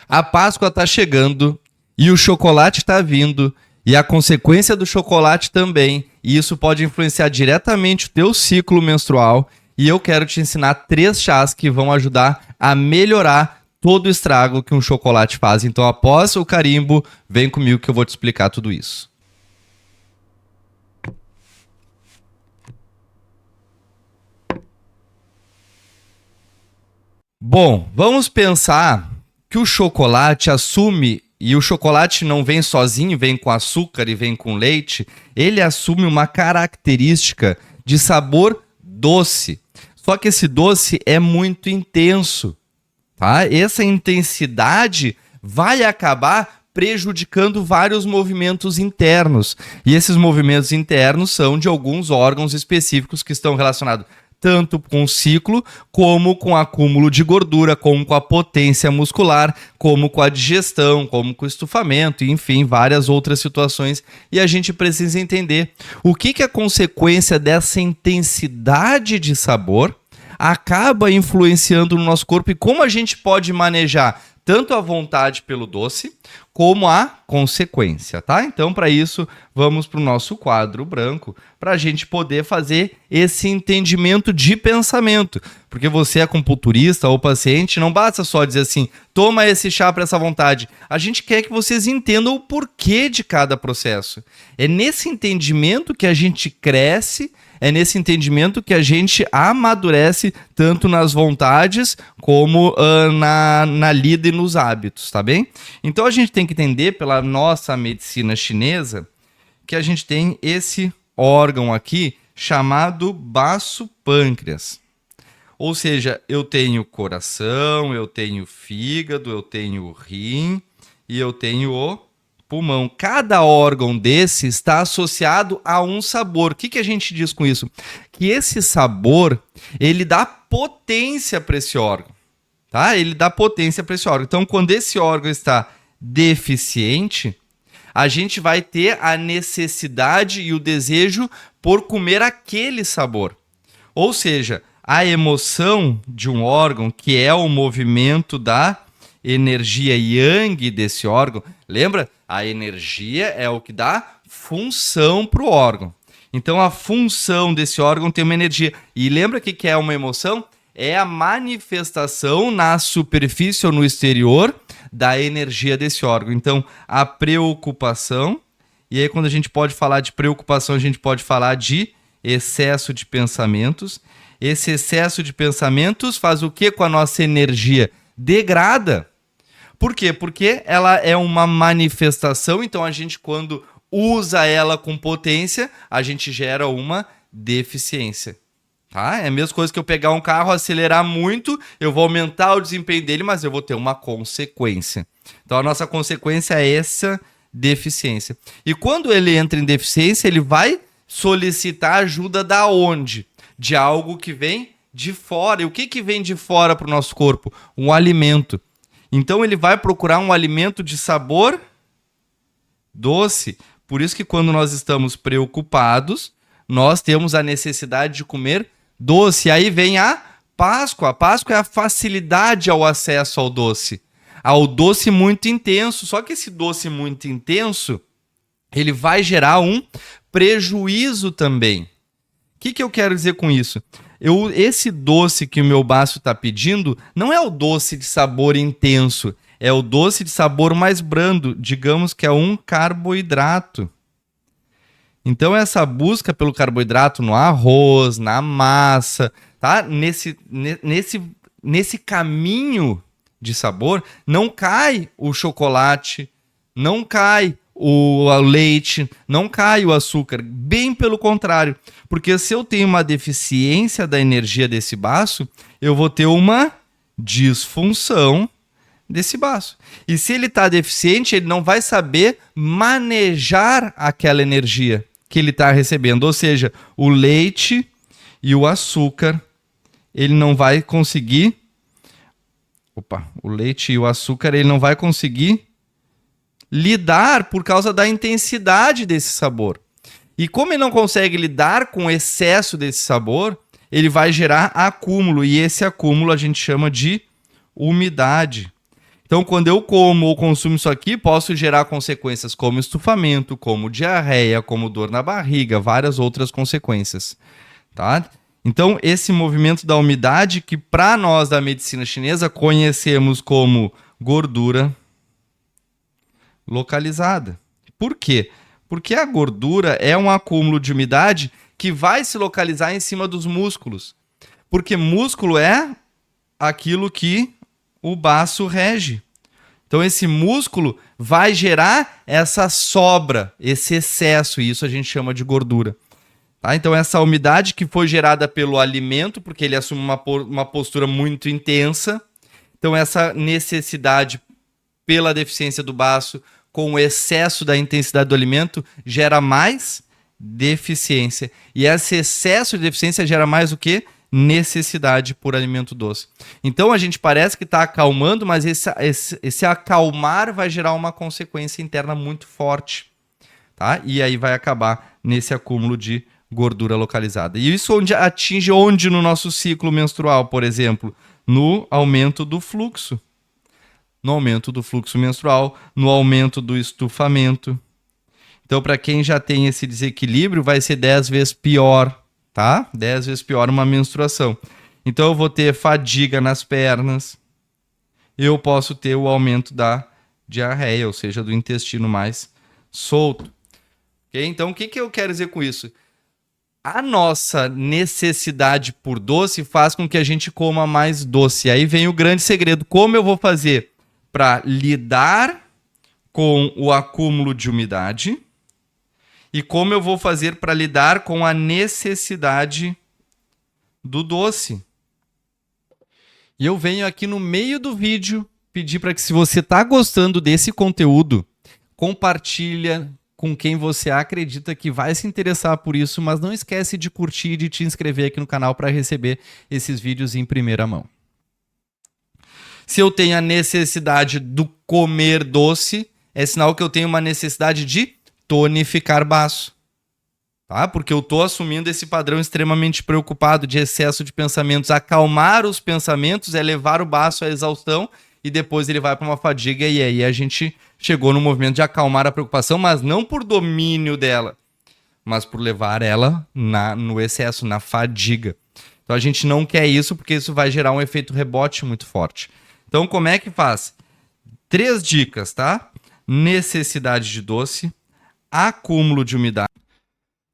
A Páscoa está chegando e o chocolate está vindo e a consequência do chocolate também. E isso pode influenciar diretamente o teu ciclo menstrual. E eu quero te ensinar 3 chás que vão ajudar a melhorar todo o estrago que um chocolate faz. Então, após o carimbo, vem comigo que eu vou te explicar tudo isso. Bom, vamos pensar que o chocolate assume, e o chocolate não vem sozinho, vem com açúcar e vem com leite, ele assume uma característica de sabor doce. Só que esse doce é muito intenso, tá? Essa intensidade vai acabar prejudicando vários movimentos internos. E esses movimentos internos são de alguns órgãos específicos que estão relacionados tanto com o ciclo, como com o acúmulo de gordura, como com a potência muscular, como com a digestão, como com o estufamento, enfim, várias outras situações. E a gente precisa entender o que é a consequência dessa intensidade de sabor acaba influenciando no nosso corpo e como a gente pode manejar tanto a vontade pelo doce, como a consequência, tá? Então, para isso, vamos para o nosso quadro branco, para a gente poder fazer esse entendimento de pensamento. Porque você é acupunturista ou paciente, não basta só dizer assim, toma esse chá para essa vontade. A gente quer que vocês entendam o porquê de cada processo. É nesse entendimento que a gente cresce, é nesse entendimento que a gente amadurece tanto nas vontades como na lida e nos hábitos, tá bem? Então a gente tem que entender pela nossa medicina chinesa que a gente tem esse órgão aqui chamado baço-pâncreas. Ou seja, eu tenho coração, eu tenho fígado, eu tenho rim e eu tenho o pulmão. Cada órgão desse está associado a um sabor. O que a gente diz com isso? Que esse sabor, ele dá potência para esse órgão. Tá? Ele dá potência para esse órgão. Então, quando esse órgão está deficiente, a gente vai ter a necessidade e o desejo por comer aquele sabor. Ou seja, a emoção de um órgão, que é o movimento da energia yang desse órgão, lembra? A energia é o que dá função para o órgão. Então, a função desse órgão tem uma energia. E lembra o que é uma emoção? É a manifestação na superfície ou no exterior da energia desse órgão. Então, a preocupação, e aí quando a gente pode falar de preocupação, a gente pode falar de excesso de pensamentos. Esse excesso de pensamentos faz o que com a nossa energia? Degrada. Por quê? Porque ela é uma manifestação, então a gente quando usa ela com potência, a gente gera uma deficiência. Tá? É a mesma coisa que eu pegar um carro, acelerar muito, eu vou aumentar o desempenho dele, mas eu vou ter uma consequência. Então a nossa consequência é essa deficiência. E quando ele entra em deficiência, ele vai solicitar ajuda da onde? De algo que vem de fora. E o que vem de fora para o nosso corpo? Um alimento. Então ele vai procurar um alimento de sabor doce. Por isso que quando nós estamos preocupados, nós temos a necessidade de comer doce. Aí vem a Páscoa. A Páscoa é a facilidade ao acesso ao doce. Ao doce muito intenso. Só que esse doce muito intenso, ele vai gerar um prejuízo também. O que eu quero dizer com isso? Esse doce que o meu baço está pedindo não é o doce de sabor intenso, é o doce de sabor mais brando, digamos que é um carboidrato. Então essa busca pelo carboidrato no arroz, na massa, tá? Nesse caminho de sabor, não cai o chocolate, não cai o leite, não cai o açúcar, bem pelo contrário, porque se eu tenho uma deficiência da energia desse baço, eu vou ter uma disfunção desse baço. E se ele está deficiente, ele não vai saber manejar aquela energia que ele está recebendo, ou seja, o leite e o açúcar, ele não vai conseguir, o leite e o açúcar, ele não vai conseguir lidar por causa da intensidade desse sabor. E como ele não consegue lidar com o excesso desse sabor, ele vai gerar acúmulo. E esse acúmulo a gente chama de umidade. Então, quando eu como ou consumo isso aqui, posso gerar consequências como estufamento, como diarreia, como dor na barriga, várias outras consequências, tá? Então, esse movimento da umidade, que para nós da medicina chinesa conhecemos como gordura localizada. Por quê? Porque a gordura é um acúmulo de umidade que vai se localizar em cima dos músculos. Porque músculo é aquilo que o baço rege. Então, esse músculo vai gerar essa sobra, esse excesso, e isso a gente chama de gordura. Tá? Então, essa umidade que foi gerada pelo alimento, porque ele assume uma postura muito intensa. Então, essa necessidade pela deficiência do baço, com o excesso da intensidade do alimento, gera mais deficiência. E esse excesso de deficiência gera mais o quê? Necessidade por alimento doce. Então a gente parece que está acalmando, mas esse acalmar vai gerar uma consequência interna muito forte. Tá? E aí vai acabar nesse acúmulo de gordura localizada. E isso atinge onde no nosso ciclo menstrual, por exemplo? No aumento do fluxo. No aumento do fluxo menstrual, no aumento do estufamento. Então, para quem já tem esse desequilíbrio, vai ser 10 vezes pior, tá? 10 vezes pior uma menstruação. Então, eu vou ter fadiga nas pernas. Eu posso ter o aumento da diarreia, ou seja, do intestino mais solto. Okay? Então, o que eu quero dizer com isso? A nossa necessidade por doce faz com que a gente coma mais doce. Aí vem o grande segredo. Como eu vou fazer para lidar com o acúmulo de umidade e como eu vou fazer para lidar com a necessidade do doce. E eu venho aqui no meio do vídeo pedir para que, se você está gostando desse conteúdo, compartilha com quem você acredita que vai se interessar por isso, mas não esquece de curtir e de te inscrever aqui no canal para receber esses vídeos em primeira mão. Se eu tenho a necessidade do comer doce, é sinal que eu tenho uma necessidade de tonificar baço. Tá? Porque eu estou assumindo esse padrão extremamente preocupado de excesso de pensamentos. Acalmar os pensamentos é levar o baço à exaustão e depois ele vai para uma fadiga, e aí a gente chegou no movimento de acalmar a preocupação, mas não por domínio dela, mas por levar ela no excesso, na fadiga. Então a gente não quer isso, porque isso vai gerar um efeito rebote muito forte. Então, como é que faz? 3 dicas, tá? Necessidade de doce, acúmulo de umidade.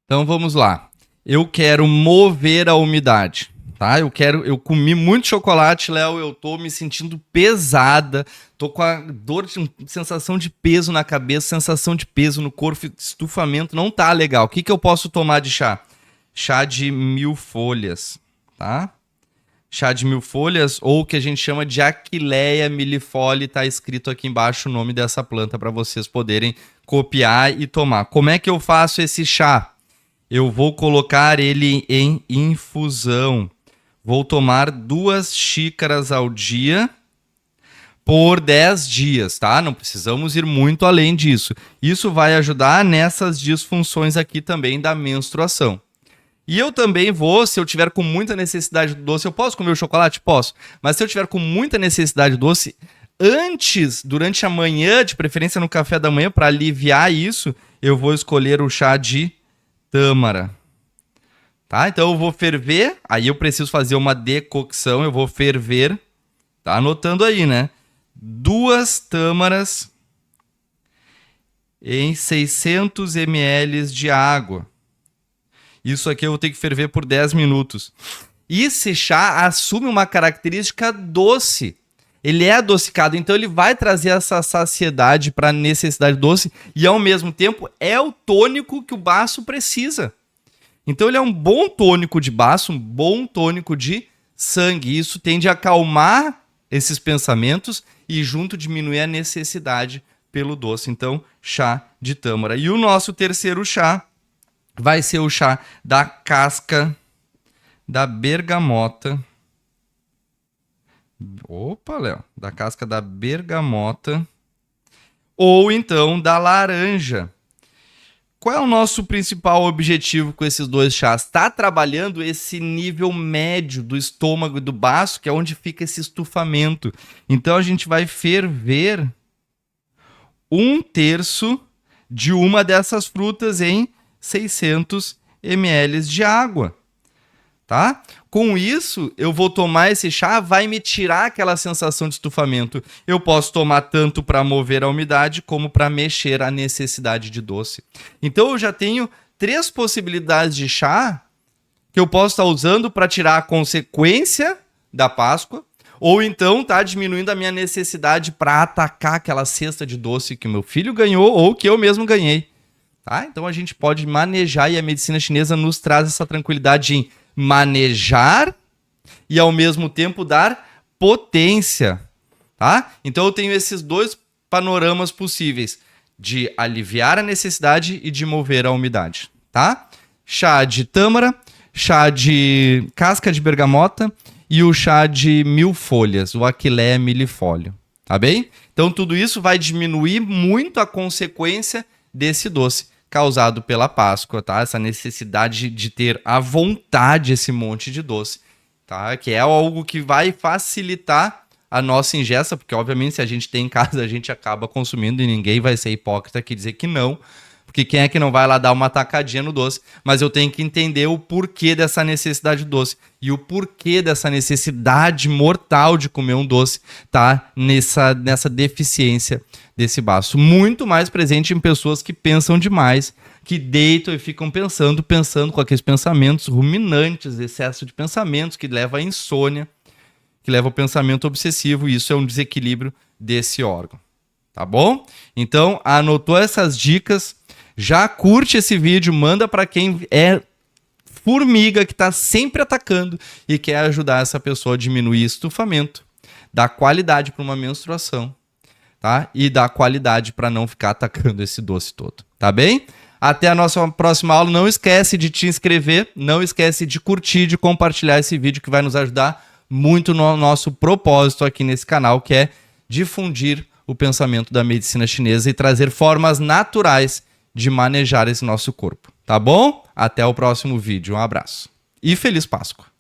Então, vamos lá. Eu quero mover a umidade, tá? Eu comi muito chocolate, Léo, eu tô me sentindo pesada, tô com a dor, sensação de peso na cabeça, sensação de peso no corpo, estufamento, não tá legal. O que eu posso tomar de chá? Chá de 1000 folhas, tá? Chá de 1000 folhas, ou o que a gente chama de Aquileia millefoli, tá escrito aqui embaixo o nome dessa planta para vocês poderem copiar e tomar. Como é que eu faço esse chá? Eu vou colocar ele em infusão. Vou tomar 2 xícaras ao dia por 10 dias, tá? Não precisamos ir muito além disso. Isso vai ajudar nessas disfunções aqui também da menstruação. E eu também vou, se eu tiver com muita necessidade do doce, eu posso comer o chocolate? Posso. Mas se eu tiver com muita necessidade do doce, antes, durante a manhã, de preferência no café da manhã, para aliviar isso, eu vou escolher o chá de tâmara. Tá? Então eu vou ferver, aí eu preciso fazer uma decocção, eu vou ferver, tá anotando aí, né? 2 tâmaras em 600 ml de água. Isso aqui eu vou ter que ferver por 10 minutos. E esse chá assume uma característica doce. Ele é adocicado, então ele vai trazer essa saciedade para a necessidade doce e, ao mesmo tempo, é o tônico que o baço precisa. Então ele é um bom tônico de baço, um bom tônico de sangue. Isso tende a acalmar esses pensamentos e junto diminuir a necessidade pelo doce. Então, chá de tâmara. E o nosso terceiro chá vai ser o chá da casca da bergamota. Opa, Léo. Da casca da bergamota. Ou então da laranja. qual é o nosso principal objetivo com esses dois chás? Tá trabalhando esse nível médio do estômago e do baço, que é onde fica esse estufamento. Então a gente vai ferver 1/3 de uma dessas frutas em 600 ml de água, tá? Com isso, eu vou tomar esse chá, vai me tirar aquela sensação de estufamento. Eu posso tomar tanto para mover a umidade, como para mexer a necessidade de doce. Então, eu já tenho 3 possibilidades de chá que eu posso estar usando para tirar a consequência da Páscoa, ou então tá diminuindo a minha necessidade para atacar aquela cesta de doce que o meu filho ganhou ou que eu mesmo ganhei. Tá? Então, a gente pode manejar e a medicina chinesa nos traz essa tranquilidade em manejar e ao mesmo tempo dar potência, tá? Então eu tenho esses 2 panoramas possíveis de aliviar a necessidade e de mover a umidade, tá? Chá de tâmara, chá de casca de bergamota e o chá de 1000 folhas, o Achillea millefolium, tá bem? Então tudo isso vai diminuir muito a consequência desse doce causado pela Páscoa, tá? Essa necessidade de ter à vontade esse monte de doce, tá? Que é algo que vai facilitar a nossa ingesta, porque obviamente se a gente tem em casa, a gente acaba consumindo e ninguém vai ser hipócrita aqui dizer que não, porque quem é que não vai lá dar uma tacadinha no doce? Mas eu tenho que entender o porquê dessa necessidade de doce e o porquê dessa necessidade mortal de comer um doce, tá? Nessa deficiência desse baço. Muito mais presente em pessoas que pensam demais, que deitam e ficam pensando com aqueles pensamentos ruminantes, excesso de pensamentos que leva à insônia, que leva ao pensamento obsessivo, e isso é um desequilíbrio desse órgão. Tá bom? Então, anotou essas dicas, já curte esse vídeo, manda para quem é formiga, que está sempre atacando e quer ajudar essa pessoa a diminuir estufamento, dar qualidade para uma menstruação, tá? E dar qualidade para não ficar atacando esse doce todo, tá bem? Até a nossa próxima aula. Não esquece de te inscrever, não esquece de curtir, de compartilhar esse vídeo que vai nos ajudar muito no nosso propósito aqui nesse canal, que é difundir o pensamento da medicina chinesa e trazer formas naturais de manejar esse nosso corpo, tá bom? Até o próximo vídeo, um abraço e feliz Páscoa!